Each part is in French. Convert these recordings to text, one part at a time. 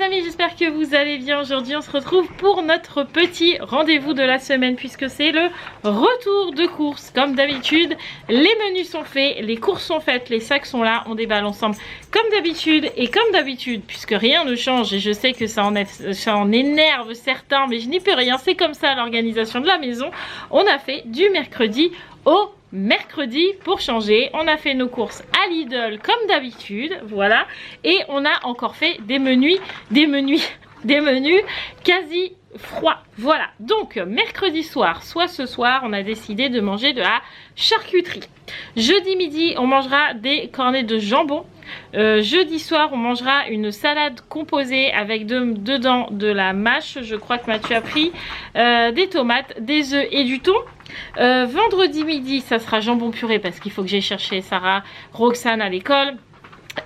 amis, j'espère que vous allez bien. Aujourd'hui on se retrouve pour notre petit rendez-vous de la semaine, puisque c'est le retour de course. Comme d'habitude, les menus sont faits, les courses sont faites, les sacs sont là, on déballe ensemble comme d'habitude. Et comme d'habitude, puisque rien ne change, et je sais que ça en énerve certains, mais je n'y peux rien, c'est comme ça l'organisation de la maison. On a fait du mercredi au mercredi pour changer. On a fait nos courses à Lidl comme d'habitude, voilà, et on a encore fait des menus quasi froids. Voilà, donc mercredi soir, soit ce soir, on a décidé de manger de la charcuterie. Jeudi midi, on mangera des cornets de jambon. Jeudi soir, on mangera une salade composée avec dedans de la mâche. Je crois que Mathieu a pris des tomates, des œufs et du thon. Vendredi midi, ça sera jambon puré parce qu'il faut que j'aille chercher Sarah, Roxane à l'école.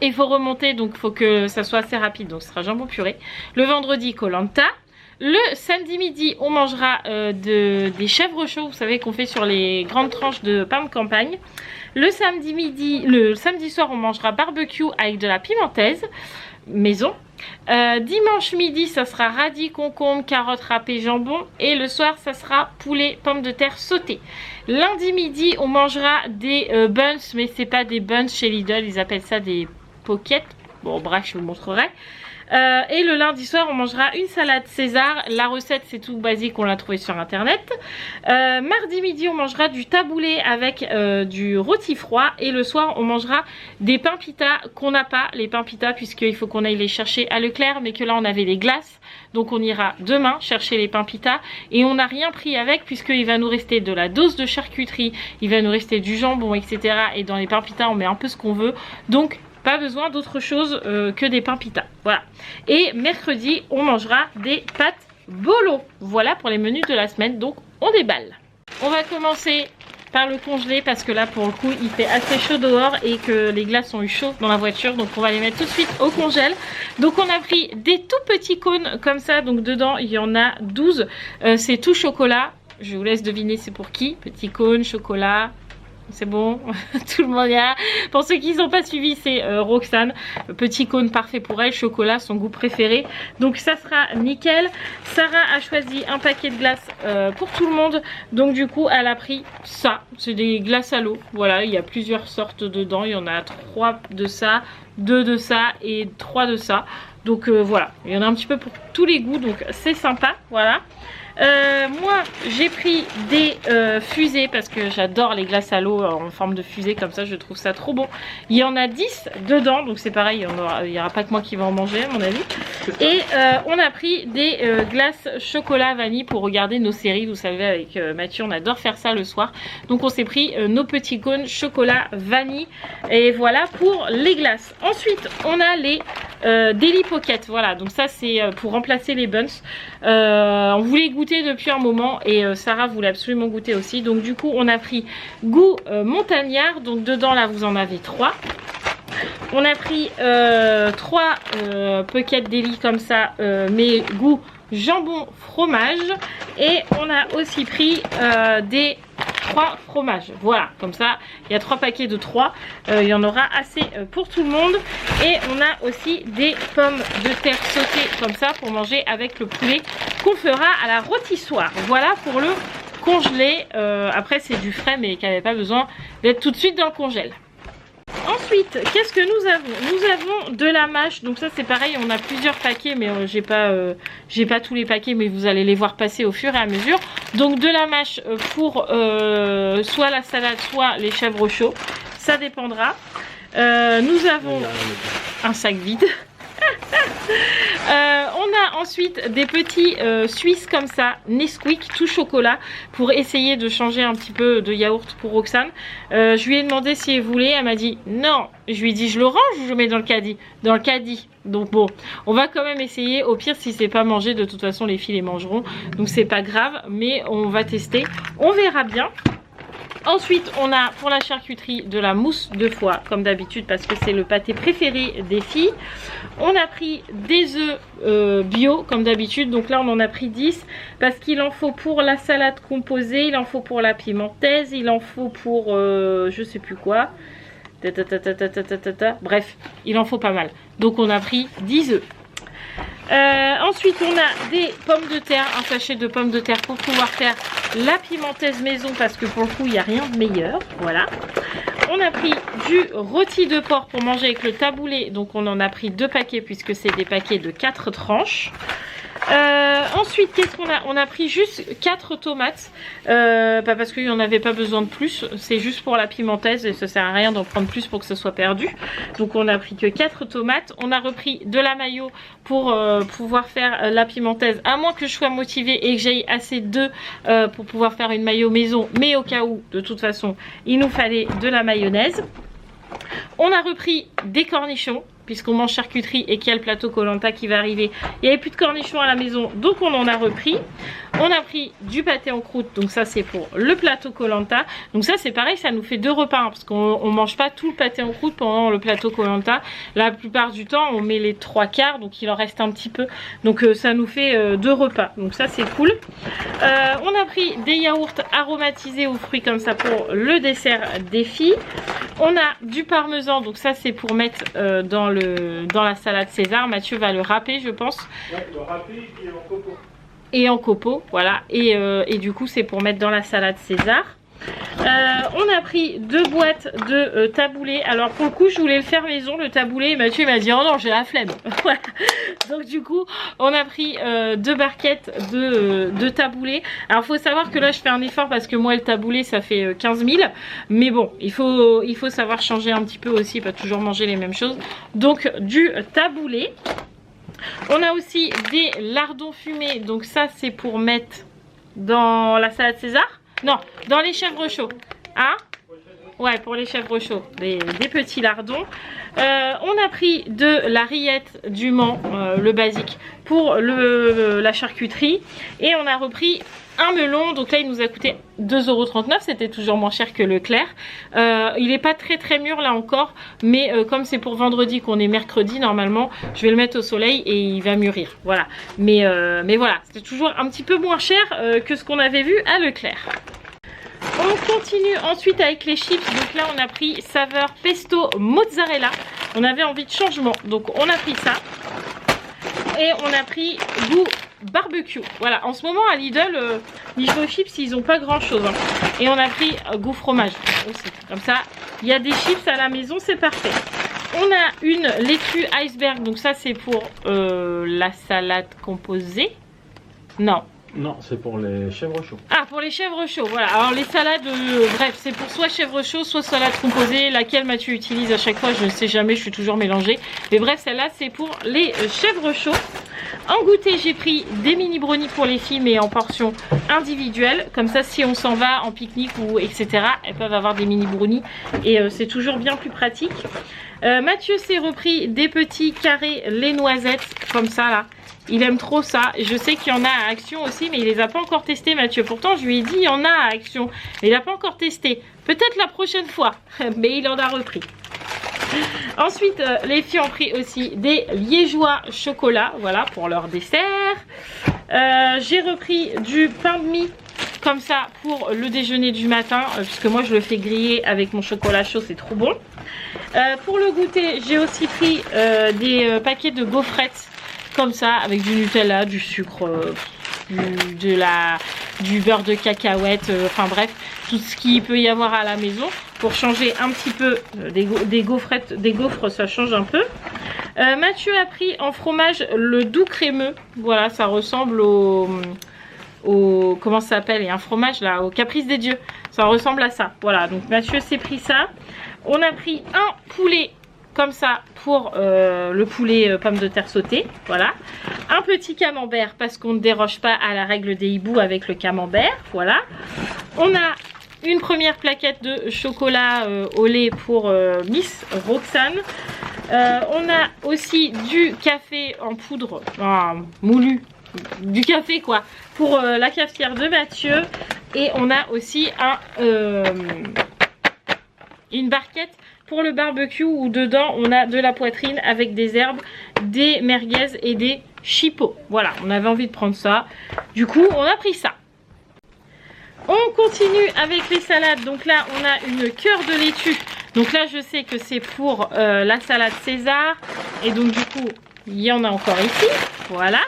Il faut remonter, donc il faut que ça soit assez rapide, donc ce sera jambon puré. Le vendredi, Koh-Lanta. Le samedi midi, on mangera des chèvres chauds, vous savez, qu'on fait sur les grandes tranches de pain de campagne. Le samedi soir, on mangera barbecue avec de la pimentèse maison. Dimanche midi, ça sera radis, concombre, carottes râpées, jambon. Et le soir, ça sera poulet, pommes de terre sautées. Lundi midi, on mangera des buns, mais c'est pas des buns chez Lidl, ils appellent ça des pockets. Bon, bref, je vous montrerai. Et le lundi soir, on mangera une salade César. La recette, c'est tout basique, on l'a trouvé sur internet. Mardi midi, on mangera du taboulé avec du rôti froid. Et le soir, on mangera des pains pita qu'on n'a pas, les pains pita, puisqu'il faut qu'on aille les chercher à Leclerc, mais que là, on avait les glaces. Donc, on ira demain chercher les pains pita. Et on n'a rien pris avec, puisqu'il va nous rester de la dose de charcuterie, il va nous rester du jambon, etc. Et dans les pains pita, on met un peu ce qu'on veut. Donc, pas besoin d'autre chose que des pains pita. Voilà. Et mercredi, on mangera des pâtes bolo. Voilà pour les menus de la semaine. Donc, on déballe. On va commencer par le congelé parce que là, pour le coup, il fait assez chaud dehors et que les glaces ont eu chaud dans la voiture. Donc, on va les mettre tout de suite au congèle. Donc, on a pris des tout petits cônes comme ça. Donc, dedans, il y en a 12. C'est tout chocolat. Je vous laisse deviner c'est pour qui. Petit cône, chocolat. C'est bon, tout le monde y a. Pour ceux qui n'ont pas suivi, c'est Roxane. Petit cône parfait pour elle, chocolat, son goût préféré. Donc ça sera nickel. Sarah a choisi un paquet de glaces pour tout le monde. Donc du coup, elle a pris ça. C'est des glaces à l'eau. Voilà, il y a plusieurs sortes dedans. Il y en a 3 de ça, 2 de ça et 3 de ça. Donc voilà, il y en a un petit peu pour tous les goûts. Donc c'est sympa, voilà. Moi j'ai pris des fusées parce que j'adore les glaces à l'eau en forme de fusée comme ça, je trouve ça trop bon. Il y en a 10 dedans, donc c'est pareil, il n'y aura pas que moi qui va en manger à mon avis. Et on a pris des glaces chocolat vanille pour regarder nos séries, vous savez avec Mathieu on adore faire ça le soir. Donc on s'est pris nos petits cônes chocolat vanille et voilà pour les glaces. Ensuite on a les Daily Pocket, voilà, donc ça c'est pour remplacer les buns. On voulait goûter depuis un moment et Sarah voulait absolument goûter aussi. Donc du coup on a pris goût montagnard. Donc dedans là vous en avez 3. On a pris 3 Pocket Daily comme ça, mais goût jambon fromage. Et on a aussi pris des 3 fromages, voilà, comme ça il y a 3 paquets de 3, il y en aura assez pour tout le monde. Et on a aussi des pommes de terre sautées comme ça pour manger avec le poulet qu'on fera à la rôtissoire. Voilà pour le congelé. Après c'est du frais mais qui n'avait pas besoin d'être tout de suite dans le congèle. Ensuite, qu'est-ce que nous avons? Nous avons de la mâche. Donc ça c'est pareil, on a plusieurs paquets, mais j'ai pas tous les paquets, mais vous allez les voir passer au fur et à mesure. Donc de la mâche pour soit la salade, soit les chèvres chauds. Ça dépendra. Nous avons un sac vide. On a ensuite des petits Suisses comme ça, Nesquik tout chocolat, pour essayer de changer un petit peu de yaourt pour Roxane. Je lui ai demandé si elle voulait, elle m'a dit non. Je lui ai dit je le range ou je le mets dans le caddie? Dans le caddie. Donc bon, on va quand même essayer. Au pire si c'est pas mangé, de toute façon les filles les mangeront, donc c'est pas grave, mais on va tester, on verra bien. Ensuite, on a pour la charcuterie de la mousse de foie, comme d'habitude, parce que c'est le pâté préféré des filles. On a pris des œufs bio, comme d'habitude. Donc là, on en a pris 10, parce qu'il en faut pour la salade composée, il en faut pour la pimentèse, il en faut pour je sais plus quoi. Bref, il en faut pas mal. Donc on a pris 10 œufs. Ensuite, on a des pommes de terre, un sachet de pommes de terre pour pouvoir faire la pimentaise maison parce que pour le coup, il n'y a rien de meilleur. Voilà. On a pris du rôti de porc pour manger avec le taboulé. Donc, on en a pris 2 paquets puisque c'est des paquets de 4 tranches. Ensuite, qu'est-ce qu'on a? On a pris juste 4 tomates, pas parce qu'il n'y en avait pas besoin de plus, c'est juste pour la pimentaise et ça sert à rien d'en prendre plus pour que ce soit perdu. Donc on a pris que 4 tomates, on a repris de la mayo pour pouvoir faire la pimentaise, à moins que je sois motivée et que j'aille assez d'œufs pour pouvoir faire une mayo maison, mais au cas où, de toute façon, il nous fallait de la mayonnaise. On a repris des cornichons puisqu'on mange charcuterie et qu'il y a le plateau Koh-Lanta qui va arriver. Il n'y avait plus de cornichons à la maison, donc on en a repris. On a pris du pâté en croûte, donc ça c'est pour le plateau Koh-Lanta. Donc ça c'est pareil, ça nous fait 2 repas, hein, parce qu'on ne mange pas tout le pâté en croûte pendant le plateau Koh-Lanta. La plupart du temps, on met les 3/4, donc il en reste un petit peu. Donc ça nous fait 2 repas, donc ça c'est cool. On a pris des yaourts aromatisés aux fruits comme ça pour le dessert des filles. On a du parmesan, donc ça c'est pour mettre dans la salade César. Mathieu va le râper, je pense. Ouais, le râper et en copeaux. Et en copeaux, voilà. Et du coup, c'est pour mettre dans la salade César. On a pris 2 boîtes de taboulé. Alors pour le coup je voulais le faire maison le taboulé, et Mathieu m'a dit oh non j'ai la flemme. Voilà. Donc du coup on a pris 2 barquettes de taboulé. Alors faut savoir que là je fais un effort parce que moi le taboulé ça fait 15 000, mais bon il faut savoir changer un petit peu aussi, pas toujours manger les mêmes choses. Donc du taboulé. On a aussi des lardons fumés, donc ça c'est pour mettre dans la salade César. Non, dans les chèvres chauds. Hein? Ouais, pour les chèvres chauds. Des petits lardons. On a pris de la rillette du Mans, le basique, pour la charcuterie. Et on a repris un melon. Donc là, il nous a coûté 2,39 €. C'était toujours moins cher que Leclerc. Il n'est pas très mûr là encore. Mais comme c'est pour vendredi qu'on est mercredi, normalement, je vais le mettre au soleil et il va mûrir. Voilà. Mais voilà, c'était toujours un petit peu moins cher que ce qu'on avait vu à Leclerc. On continue ensuite avec les chips. Donc là on a pris saveur pesto mozzarella. On avait envie de changement, donc on a pris ça. Et on a pris goût barbecue. Voilà, en ce moment à Lidl, niveau chips ils ont pas grand chose, hein. Et on a pris goût fromage aussi. Comme ça, il y a des chips à la maison, c'est parfait. On a une laitue iceberg. Donc ça c'est pour la salade composée. Non. Non, c'est pour les chèvres chauds. Ah, pour les chèvres chauds, voilà. Alors les salades, bref, c'est pour soit chèvres chauds, soit salade composée. Laquelle Mathieu utilise à chaque fois, je ne sais jamais, je suis toujours mélangée. Mais bref, celle-là, c'est pour les chèvres chauds. En goûter, j'ai pris des mini brownies pour les filles, mais en portions individuelles. Comme ça, si on s'en va en pique-nique ou etc., elles peuvent avoir des mini brownies. Et c'est toujours bien plus pratique. Mathieu s'est repris des petits carrés les noisettes, comme ça, là. Il aime trop ça. Je sais qu'il y en a à Action aussi, mais il les a pas encore testés, Mathieu. Pourtant, je lui ai dit, il y en a à Action. Mais il n'a pas encore testé. Peut-être la prochaine fois. Mais il en a repris. Ensuite, les filles ont pris aussi des liégeois chocolat. Voilà, pour leur dessert. J'ai repris du pain de mie. Comme ça, pour le déjeuner du matin. Puisque moi, je le fais griller avec mon chocolat chaud. C'est trop bon. Pour le goûter, j'ai aussi pris des paquets de gaufrettes. Comme ça, avec du Nutella, du sucre, du beurre de cacahuète, enfin bref, tout ce qu'il peut y avoir à la maison pour changer un petit peu des gaufres, ça change un peu. Mathieu a pris en fromage le doux crémeux, voilà, ça ressemble au comment ça s'appelle, il y a un fromage là, au Caprice des Dieux, ça ressemble à ça, voilà, donc Mathieu s'est pris ça. On a pris un poulet comme ça pour le poulet pommes de terre sautées, voilà. Un petit camembert parce qu'on ne déroge pas à la règle des hiboux avec le camembert, voilà. On a une première plaquette de chocolat au lait pour Miss Roxane. On a aussi du café en poudre, moulu, du café quoi, pour la cafetière de Mathieu. Et on a aussi une barquette pour le barbecue où dedans on a de la poitrine avec des herbes, des merguez et des chipots. Voilà, on avait envie de prendre ça. Du coup, on a pris ça. On continue avec les salades. Donc là, on a une cœur de laitue. Donc là, je sais que c'est pour la salade César. Et donc du coup, il y en a encore ici. voilà.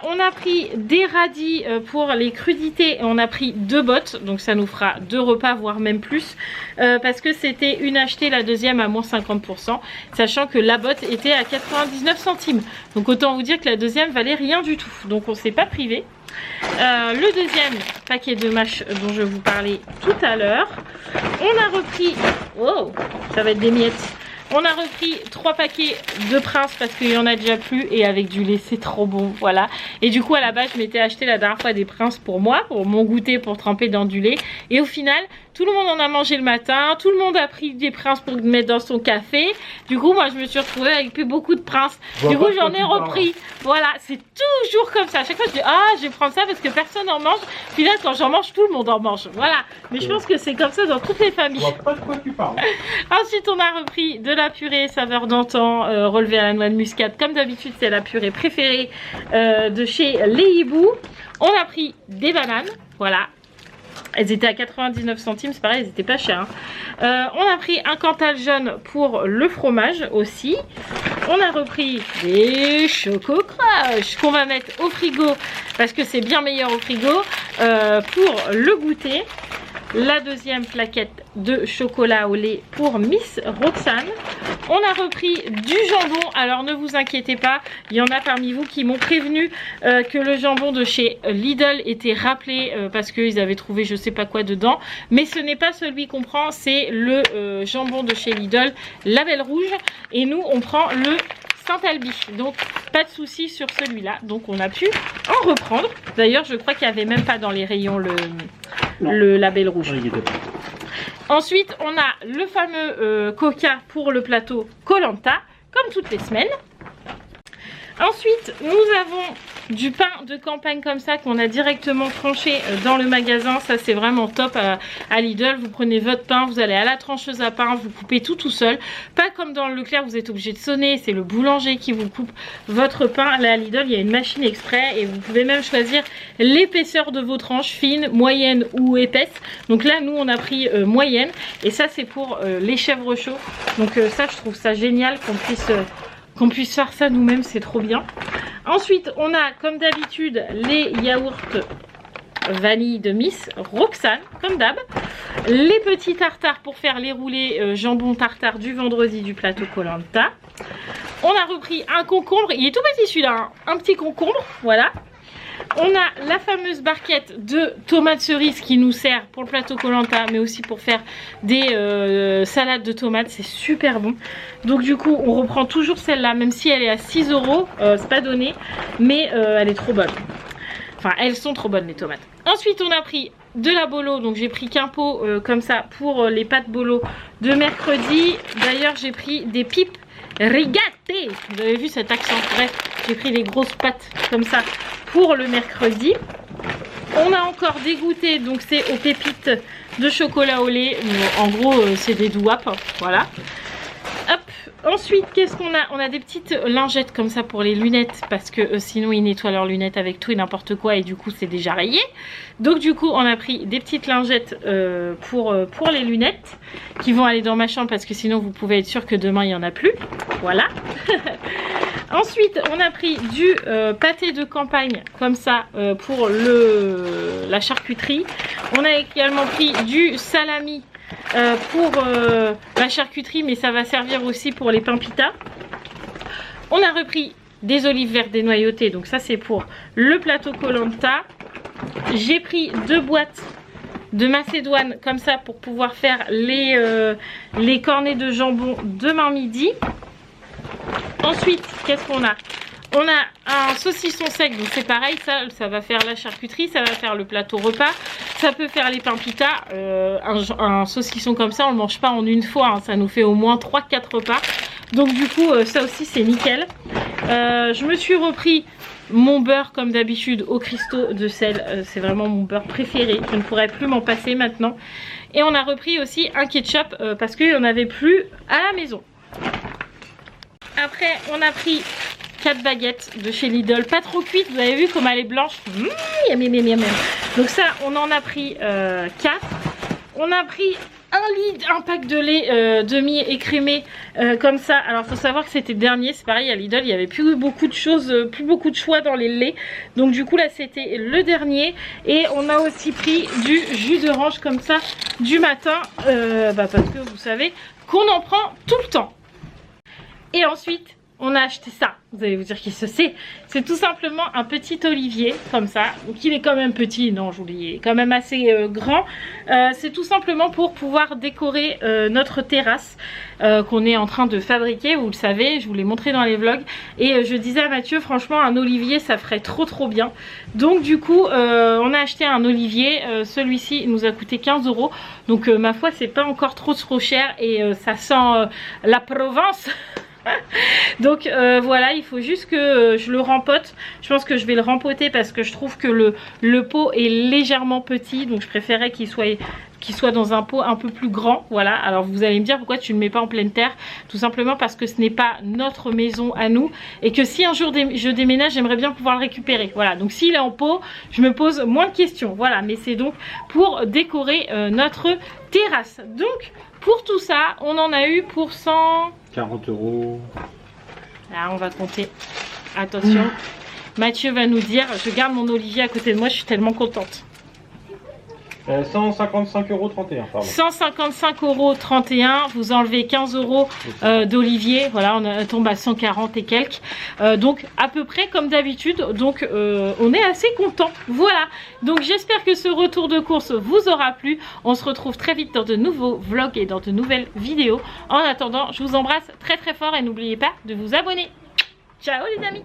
On a pris des radis pour les crudités et on a pris 2 bottes, donc ça nous fera 2 repas voire même plus, parce que c'était une achetée, la deuxième à moins 50%, sachant que la botte était à 99 centimes, donc autant vous dire que la deuxième valait rien du tout, donc on s'est pas privé. Le deuxième paquet de mâches dont je vous parlais tout à l'heure, on a repris, oh ça va être des miettes. On a repris 3 paquets de Prince parce qu'il y en a déjà plus et avec du lait c'est trop bon, voilà. Et du coup à la base je m'étais acheté la dernière fois des Prince pour moi, pour mon goûter, pour tremper dans du lait. Et au final tout le monde en a mangé le matin, tout le monde a pris des Prince pour mettre dans son café. Du coup moi je me suis retrouvée avec plus beaucoup de Prince. Du coup j'en ai repris. Voilà, c'est toujours comme ça. À chaque fois je dis ah je vais prendre ça parce que personne n'en mange. Puis là quand j'en mange tout le monde en mange. Voilà. Mais je pense que c'est comme ça dans toutes les familles. Je vois pas de quoi tu parles. Ensuite on a repris de la purée saveur d'antan relevée à la noix de muscade. Comme d'habitude c'est la purée préférée de chez Les Hiboux. On a pris des bananes. Voilà. Elles étaient à 99 centimes, c'est pareil, elles étaient pas chères. Hein. On a pris un Cantal jaune pour le fromage aussi. On a repris des Choco Crush qu'on va mettre au frigo parce que c'est bien meilleur au frigo pour le goûter. La deuxième plaquette de chocolat au lait pour Miss Roxane. On a repris du jambon. Alors ne vous inquiétez pas, il y en a parmi vous qui m'ont prévenu que le jambon de chez Lidl était rappelé parce qu'ils avaient trouvé je sais pas quoi dedans. Mais ce n'est pas celui qu'on prend, c'est le jambon de chez Lidl, label rouge. Et nous on prend le Saint-Albi, donc pas de souci sur celui-là, donc on a pu en reprendre. D'ailleurs je crois qu'il n'y avait même pas dans les rayons le label rouge. Ensuite on a le fameux coca pour le plateau Koh-Lanta, comme toutes les semaines. Ensuite nous avons du pain de campagne comme ça qu'on a directement tranché dans le magasin. Ça c'est vraiment top à Lidl. Vous prenez votre pain, vous allez à la trancheuse à pain, vous coupez tout seul. Pas comme dans le Leclerc, vous êtes obligé de sonner, c'est le boulanger qui vous coupe votre pain. Là à Lidl il y a une machine exprès et vous pouvez même choisir l'épaisseur de vos tranches, fines, moyennes ou épaisses. Donc là nous on a pris moyenne et ça c'est pour les chèvres chauds. Donc ça je trouve ça génial qu'on puisse faire ça nous-mêmes, c'est trop bien. Ensuite, on a comme d'habitude les yaourts vanille de Miss Roxane, comme d'hab. Les petits tartares pour faire les roulés jambon tartare du vendredi du plateau Koh-Lanta. On a repris un concombre, il est tout petit celui-là, hein. Un petit concombre, voilà. On a la fameuse barquette de tomates cerises qui nous sert pour le plateau Koh-Lanta, mais aussi pour faire des salades de tomates, c'est super bon. Donc du coup on reprend toujours celle-là, même si elle est à 6 €, c'est pas donné, mais elle est trop bonne. Enfin elles sont trop bonnes les tomates. Ensuite on a pris de la bolo, donc j'ai pris qu'un pot comme ça pour les pâtes bolo de mercredi. D'ailleurs j'ai pris des pipes rigatées, vous avez vu cet accent, bref j'ai pris des grosses pâtes comme ça pour le mercredi. On a encore des goûters, donc c'est aux pépites de chocolat au lait. En gros c'est des douapes, voilà. Hop. Ensuite qu'est-ce qu'on a? On a des petites lingettes comme ça pour les lunettes parce que sinon ils nettoient leurs lunettes avec tout et n'importe quoi et du coup c'est déjà rayé. Donc du coup on a pris des petites lingettes pour les lunettes qui vont aller dans ma chambre parce que sinon vous pouvez être sûr que demain il n'y en a plus. Voilà. Ensuite on a pris du pâté de campagne comme ça pour la charcuterie. On a également pris du salami pour la charcuterie, mais ça va servir aussi pour les pains pita. On a repris des olives vertes dénoyautées, donc ça c'est pour le plateau Koh-Lanta. J'ai pris 2 boîtes de macédoine comme ça pour pouvoir faire les cornets de jambon demain midi. Ensuite qu'est-ce qu'on a? On a un saucisson sec, donc c'est pareil, ça va faire la charcuterie, ça va faire le plateau repas, ça peut faire les pains pita. Un saucisson comme ça, on ne le mange pas en une fois, hein, ça nous fait au moins 3-4 repas. Donc du coup, ça aussi c'est nickel. Je me suis repris mon beurre comme d'habitude au cristaux de sel, c'est vraiment mon beurre préféré, je ne pourrais plus m'en passer maintenant. Et on a repris aussi un ketchup parce qu'il n'y en avait plus à la maison. Après, on a pris 4 baguettes de chez Lidl, pas trop cuites, vous avez vu comme elle est blanche. Miam, miam, miam, miam. Donc ça on en a pris 4. On a pris un pack de lait demi écrémé comme ça. Alors faut savoir que c'était le dernier, c'est pareil à Lidl, il n'y avait plus beaucoup de choses, plus beaucoup de choix dans les laits. Donc du coup là c'était le dernier. Et on a aussi pris du jus d'orange comme ça du matin, parce que vous savez qu'on en prend tout le temps. Et ensuite on a acheté ça, vous allez vous dire qui c'est. C'est tout simplement un petit olivier comme ça. Donc il est quand même petit, non je vous dis, il est quand même assez grand. C'est tout simplement pour pouvoir décorer notre terrasse qu'on est en train de fabriquer. Vous le savez, je vous l'ai montré dans les vlogs. Et je disais à Mathieu, franchement un olivier ça ferait trop bien. Donc du coup on a acheté un olivier. Celui-ci nous a coûté 15 €. Donc ma foi c'est pas encore trop cher. Et ça sent la Provence. Donc voilà, il faut juste que je le rempote. Je pense que je vais le rempoter parce que je trouve que le pot est légèrement petit. Donc je préférais qu'il soit dans un pot un peu plus grand. Voilà, alors vous allez me dire pourquoi tu ne le mets pas en pleine terre. Tout simplement parce que ce n'est pas notre maison à nous. Et que si un jour je déménage, j'aimerais bien pouvoir le récupérer. Voilà, donc s'il est en pot, je me pose moins de questions. Voilà, mais c'est donc pour décorer notre terrasse. Donc pour tout ça, on en a eu pour 40 €. Là, on va compter. Attention. Mathieu va nous dire. Je garde mon olivier à côté de moi, je suis tellement contente. 155,31 €, pardon. 155,31 €, vous enlevez 15 € d'olivier, voilà, on tombe à 140 et quelques. Donc à peu près comme d'habitude, donc on est assez content. Voilà, donc j'espère que ce retour de course vous aura plu. On se retrouve très vite dans de nouveaux vlogs et dans de nouvelles vidéos. En attendant, je vous embrasse très fort et n'oubliez pas de vous abonner. Ciao les amis.